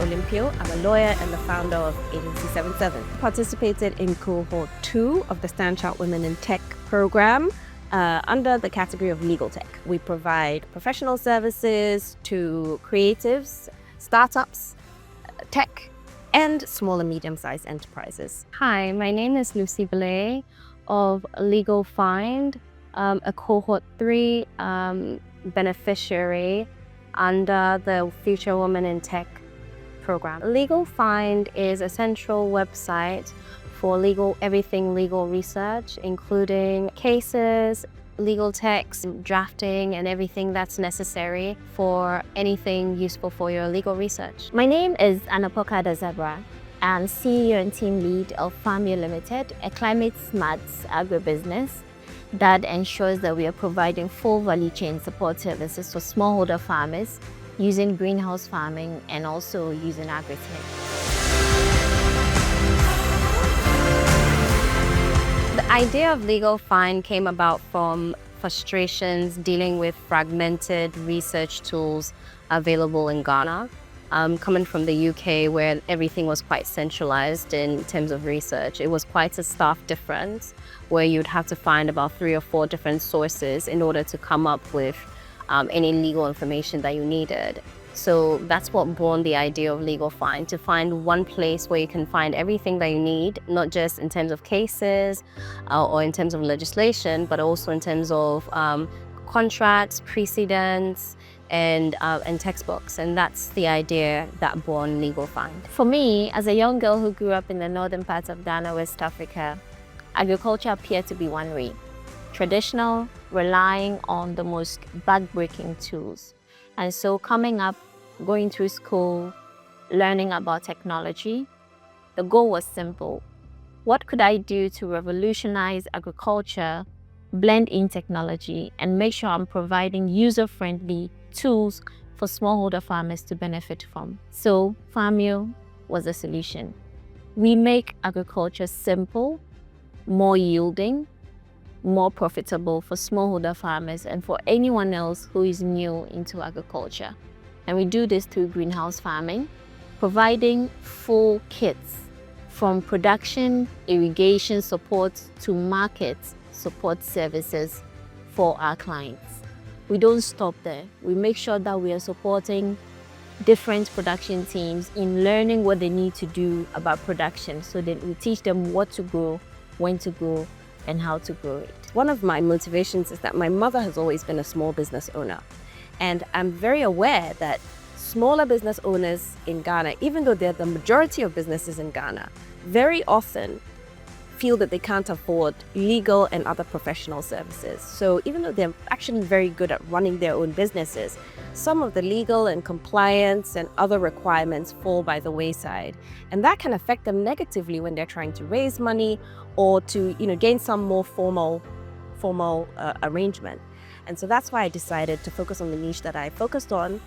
Olympio. I'm a lawyer and the founder of Agency 77. Participated in cohort 2 of the Stand Out Women in Tech program under the category of legal tech. We provide professional services to creatives, startups, tech, and small and medium-sized enterprises. Hi, my name is Lucy Blay of Legal Find, a cohort 3 beneficiary under the Future Women in Tech program. Legal Find is a central website for everything legal research, including cases, legal text, drafting, and everything that's necessary for anything useful for your legal research. My name is Anapoka Dazabra. I'm CEO and team lead of Farmio Limited, a climate-smart agribusiness that ensures that we are providing full value chain support services for smallholder farmers using greenhouse farming and also using agri-tech. The idea of Legal Find came about from frustrations dealing with fragmented research tools available in Ghana. Coming from the UK, where everything was quite centralized in terms of research, it was quite a staff difference where you'd have to find about 3 or 4 different sources in order to come up with any legal information that you needed. So that's what born the idea of Legal Find, to find one place where you can find everything that you need, not just in terms of cases or in terms of legislation, but also in terms of contracts, precedents, and textbooks. And that's the idea that born Legal Find. For me, as a young girl who grew up in the northern parts of Ghana, West Africa, agriculture appeared to be one way. Traditional, relying on the most back-breaking tools. And so coming up, going through school, learning about technology, the goal was simple. What could I do to revolutionize agriculture, blend in technology, and make sure I'm providing user-friendly tools for smallholder farmers to benefit from? So Farmio was the solution. We make agriculture simple, more yielding, more profitable for smallholder farmers and for anyone else who is new into agriculture. And we do this through greenhouse farming, providing full kits from production, irrigation support to market support services for our clients. We don't stop there. We make sure that we are supporting different production teams in learning what they need to do about production, so that we teach them what to grow, when to grow, and how to grow it. One of my motivations is that my mother has always been a small business owner. And I'm very aware that smaller business owners in Ghana, even though they're the majority of businesses in Ghana, very often feel that they can't afford legal and other professional services. So even though they're actually very good at running their own businesses, some of the legal and compliance and other requirements fall by the wayside. And that can affect them negatively when they're trying to raise money or to gain some more formal arrangement. And so that's why I decided to focus on the niche that I focused on.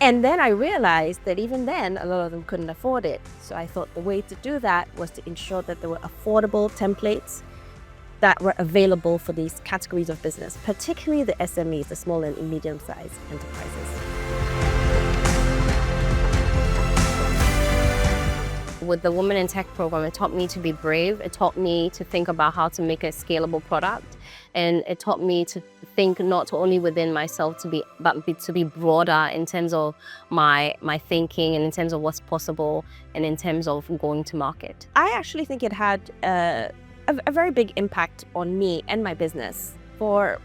And then I realized that even then, a lot of them couldn't afford it. So I thought the way to do that was to ensure that there were affordable templates that were available for these categories of business, particularly the SMEs, the small and medium-sized enterprises. With the Women in Tech program, it taught me to be brave. It taught me to think about how to make a scalable product. And it taught me to think not only within myself, but to be broader in terms of my thinking and in terms of what's possible and in terms of going to market. I actually think it had a very big impact on me and my business for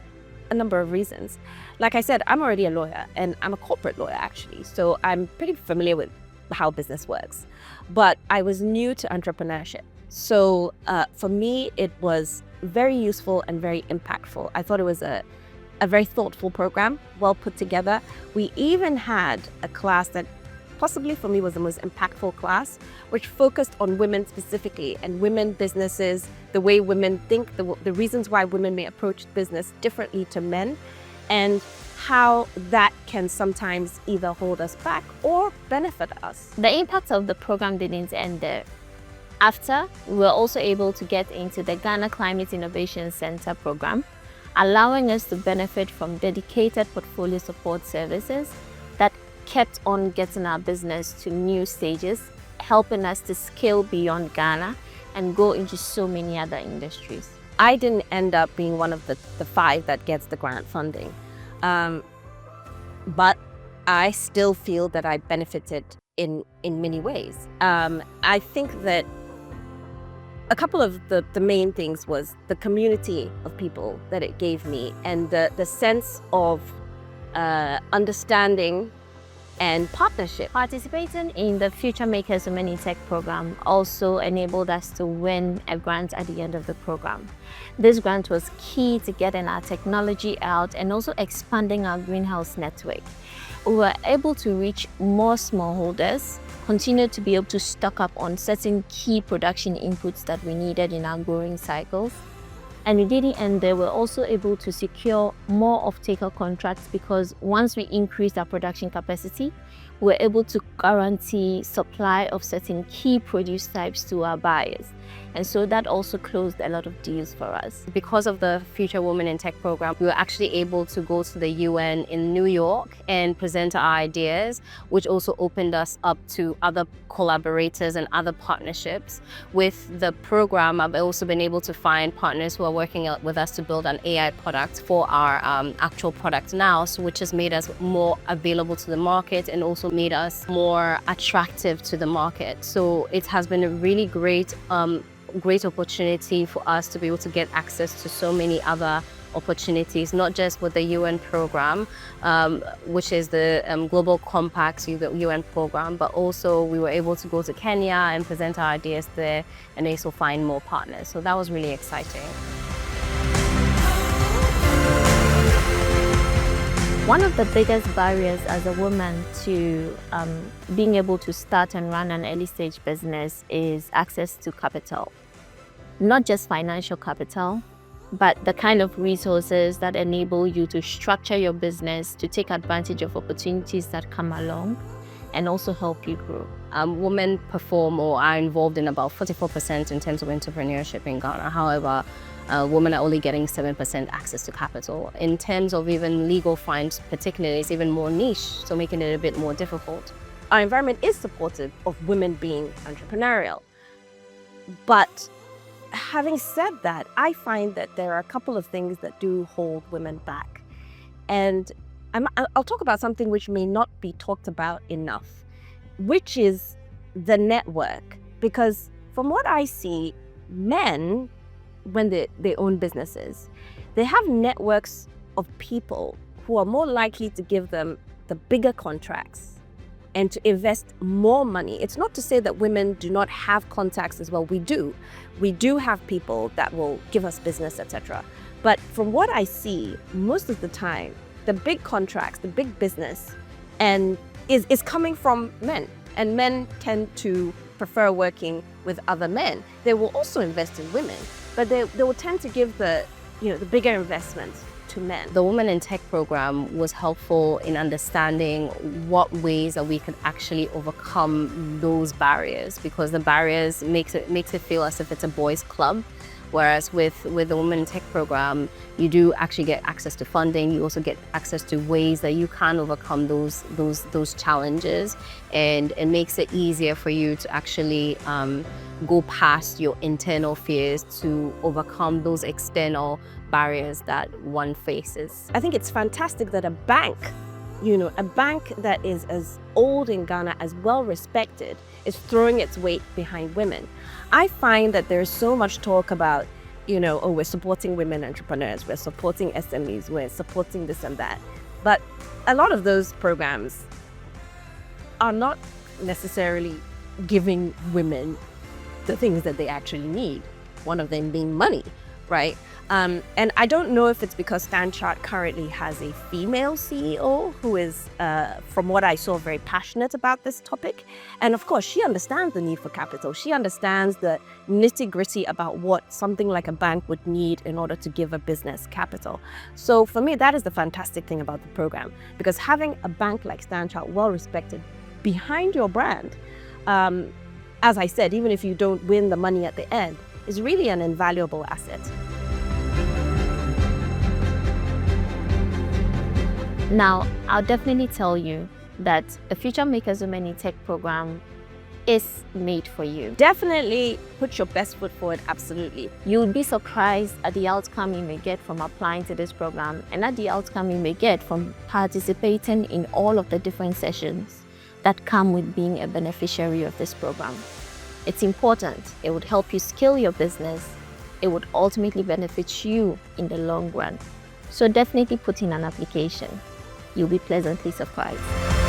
a number of reasons. Like I said, I'm already a lawyer and I'm a corporate lawyer actually. So I'm pretty familiar with how business works, but I was new to entrepreneurship. So for me, it was very useful and very impactful. I thought it was a very thoughtful program, well put together. We even had a class that possibly for me was the most impactful class, which focused on women specifically and women businesses, the way women think, the reasons why women may approach business differently to men, and how that can sometimes either hold us back or benefit us. The impact of the program didn't end there. After, we were also able to get into the Ghana Climate Innovation Center program, allowing us to benefit from dedicated portfolio support services that kept on getting our business to new stages, helping us to scale beyond Ghana and go into so many other industries. I didn't end up being one of the 5 that gets the grant funding. But I still feel that I benefited in many ways. I think that a couple of the main things was the community of people that it gave me, and the sense of understanding and partnership. Participating in the Futuremakers Women in Tech program also enabled us to win a grant at the end of the program. This grant was key to getting our technology out and also expanding our greenhouse network. We were able to reach more smallholders, continue to be able to stock up on certain key production inputs that we needed in our growing cycles. And we didn't end there. We're also able to secure more off-taker contracts because once we increased our production capacity, we're able to guarantee supply of certain key produce types to our buyers. And so that also closed a lot of deals for us. Because of the Future Women in Tech program, we were actually able to go to the UN in New York and present our ideas, which also opened us up to other collaborators and other partnerships. With the program, I've also been able to find partners who are working with us to build an AI product for our actual product now, so which has made us more available to the market and also made us more attractive to the market. So it has been a really great opportunity for us to be able to get access to so many other opportunities, not just with the UN program, which is the Global Compact UN program, but also we were able to go to Kenya and present our ideas there and also find more partners. So that was really exciting. One of the biggest barriers as a woman to being able to start and run an early stage business is access to capital. Not just financial capital, but the kind of resources that enable you to structure your business, to take advantage of opportunities that come along, and also help you grow. Women perform or are involved in about 44% in terms of entrepreneurship in Ghana. However, women are only getting 7% access to capital. In terms of even legal fines particularly, it's even more niche, so making it a bit more difficult. Our environment is supportive of women being entrepreneurial. But having said that, I find that there are a couple of things that do hold women back. And I'll talk about something which may not be talked about enough, which is the network. Because from what I see, men, when they own businesses, they have networks of people who are more likely to give them the bigger contracts and to invest more money. It's not to say that women do not have contacts as well. We do. We do have people that will give us business, etc. But from what I see, most of the time, the big contracts, the big business, and is coming from men. And men tend to prefer working with other men. They will also invest in women, but they will tend to give the bigger investments to men. The Women in Tech program was helpful in understanding what ways that we could actually overcome those barriers, because the barriers makes it feel as if it's a boys' club. Whereas with the Women in Tech program, you do actually get access to funding. You also get access to ways that you can overcome those challenges, and it makes it easier for you to actually go past your internal fears to overcome those external barriers that one faces. I think it's fantastic that a bank that is as old in Ghana, as well respected, is throwing its weight behind women. I find that there's so much talk about, we're supporting women entrepreneurs, we're supporting SMEs, we're supporting this and that. But a lot of those programs are not necessarily giving women the things that they actually need. One of them being money, right? And I don't know if it's because StanChart currently has a female CEO who is, from what I saw, very passionate about this topic. And of course, she understands the need for capital. She understands the nitty-gritty about what something like a bank would need in order to give a business capital. So for me, that is the fantastic thing about the program, because having a bank like StanChart, well-respected, behind your brand, as I said, even if you don't win the money at the end, is really an invaluable asset. Now, I'll definitely tell you that a Futuremakers Women in Tech program is made for you. Definitely put your best foot forward, absolutely. You'll be surprised at the outcome you may get from applying to this program and at the outcome you may get from participating in all of the different sessions that come with being a beneficiary of this program. It's important. It would help you scale your business. It would ultimately benefit you in the long run. So definitely put in an application. You'll be pleasantly surprised.